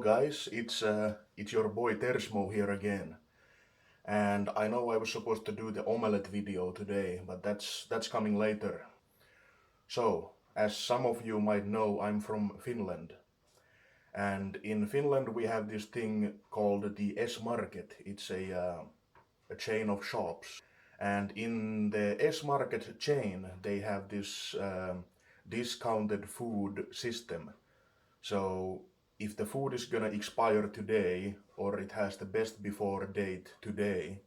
guys, it's your boy Tersmo here again. And I know I was supposed to do the omelette video today, but that's coming later. So, as some of you might know, I'm from Finland. And in Finland we have this thing called the S-Market. It's a chain of shops. And in the S-Market chain, they have this discounted food system. So if the food is gonna expire today or it has the best before date today,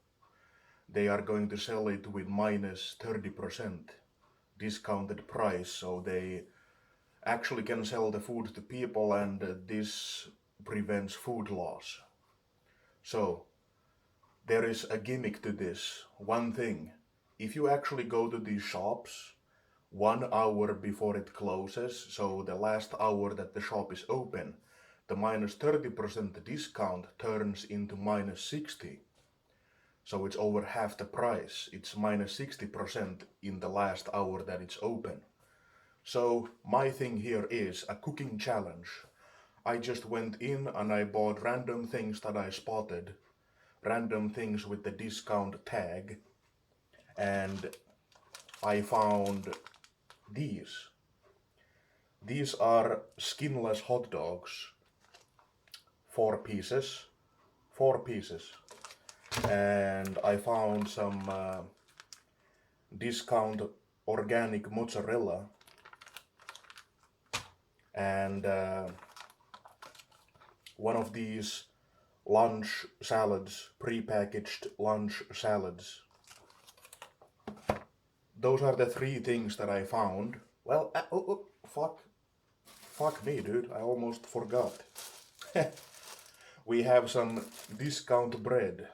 they are going to sell it with minus 30% discounted price, so they actually can sell the food to people, and this prevents food loss. So there is a gimmick to this. One thing, if you actually go to these shops 1 hour before it closes, so the last hour that the shop is open, the minus 30% discount turns into minus 60. So it's over half the price. It's minus 60% in the last hour that it's open. So my thing here is a cooking challenge. I just went in and I bought random things that I spotted, random things with the discount tag, and I found these. These are skinless hot dogs, 4 pieces, and I found some discount organic mozzarella and one of these lunch salads, pre-packaged lunch salads. Those are the 3 things that I found. Well, fuck me, dude, I almost forgot. We have some discount bread.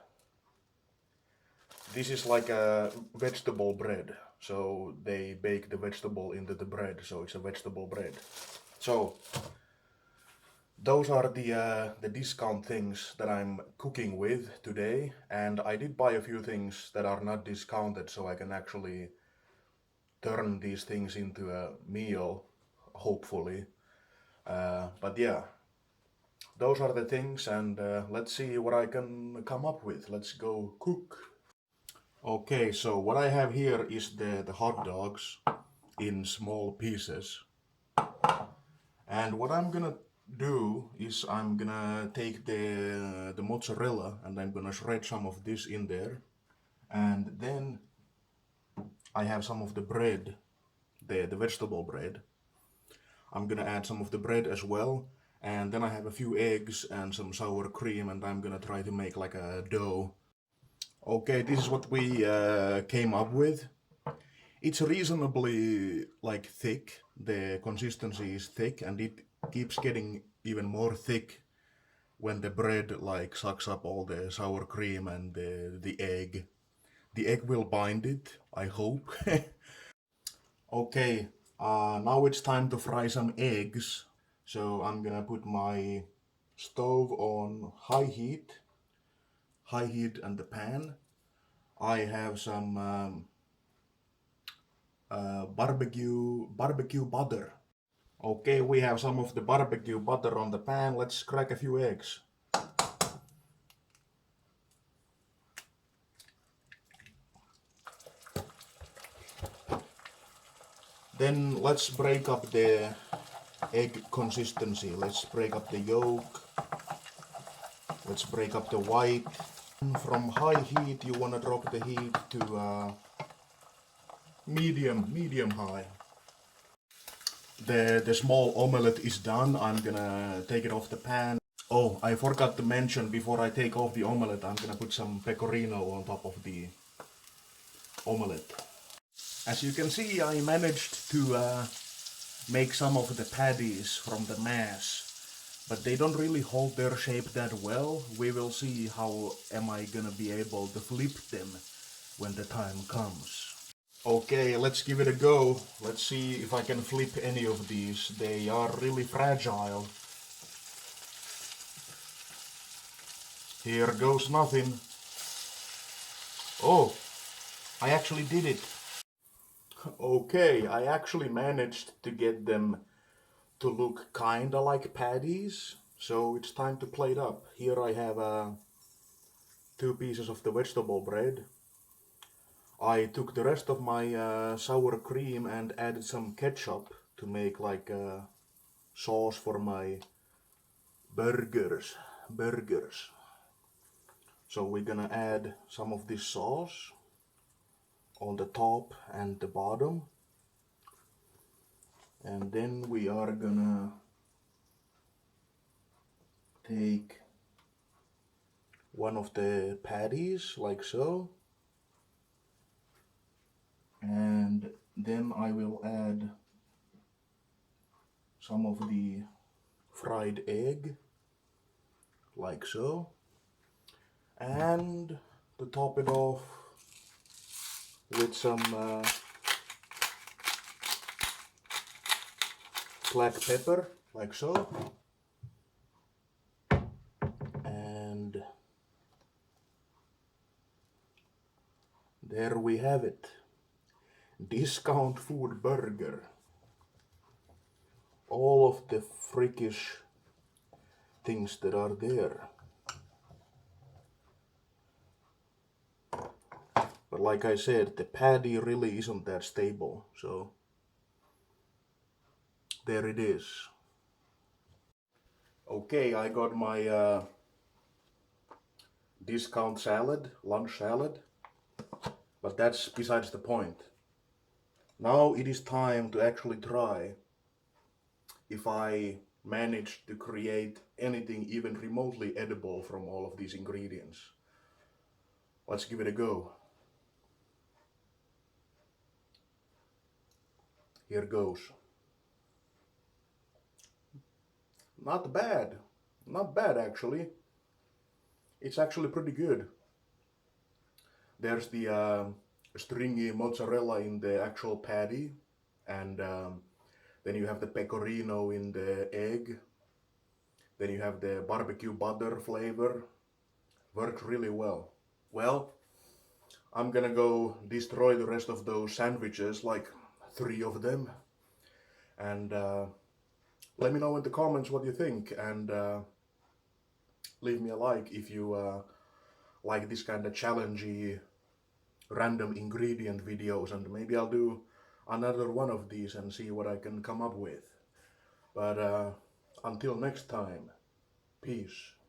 This is like a vegetable bread, so they bake the vegetable into the bread, so it's a vegetable bread. So those are the discount things that I'm cooking with today, and I did buy a few things that are not discounted, so I can actually turn these things into a meal, hopefully. But yeah, those are the things, and let's see what I can come up with. Let's go cook. Okay, so what I have here is the hot dogs in small pieces. And what I'm gonna do is I'm gonna take the mozzarella and I'm gonna shred some of this in there. And then I have some of the bread, the vegetable bread. I'm gonna add some of the bread as well. And then I have a few eggs and some sour cream, and I'm gonna try to make like a dough. Okay, this is what we came up with. It's reasonably like thick. The consistency is thick, and it keeps getting even more thick when the bread like sucks up all the sour cream and the egg. The egg will bind it, I hope. Okay, now it's time to fry some eggs. So I'm gonna put my stove on high heat and the pan. I have some barbecue butter. Okay, we have some of the barbecue butter on the pan. Let's crack a few eggs. Then let's break up the egg consistency. Let's break up the yolk. Let's break up the white. From high heat, you want to drop the heat to medium high. The small omelette is done. I'm gonna take it off the pan. Oh, I forgot to mention, before I take off the omelette, I'm gonna put some pecorino on top of the omelette. As you can see, I managed to make some of the patties from the mass, but they don't really hold their shape that well. We will see how am I gonna be able to flip them when the time comes. Okay, let's give it a go. Let's see if I can flip any of these. They are really fragile. Here goes nothing. Oh, I actually did it. Okay, I actually managed to get them to look kinda like patties. So it's time to plate up. Here I have 2 pieces of the vegetable bread. I took the rest of my sour cream and added some ketchup to make like a sauce for my burgers. So we're gonna add some of this sauce on the top and the bottom, and then we are gonna take one of the patties like so, and then I will add some of the fried egg like so, and to top it off with some black pepper like so, and there we have it. Discount food burger. All of the freakish things that are there. But like I said, the patty really isn't that stable, so there it is. Okay, I got my discount salad, lunch salad, but that's besides the point. Now it is time to actually try if I managed to create anything even remotely edible from all of these ingredients. Let's give it a go. Here goes. Not bad. Not bad actually. It's actually pretty good. There's the stringy mozzarella in the actual patty, and then you have the pecorino in the egg. Then you have the barbecue butter flavor. Works really well. Well, I'm gonna go destroy the rest of those sandwiches, like 3 of them, and let me know in the comments what you think, and leave me a like if you like this kind of challengey random ingredient videos, and maybe I'll do another one of these and see what I can come up with. But until next time, peace.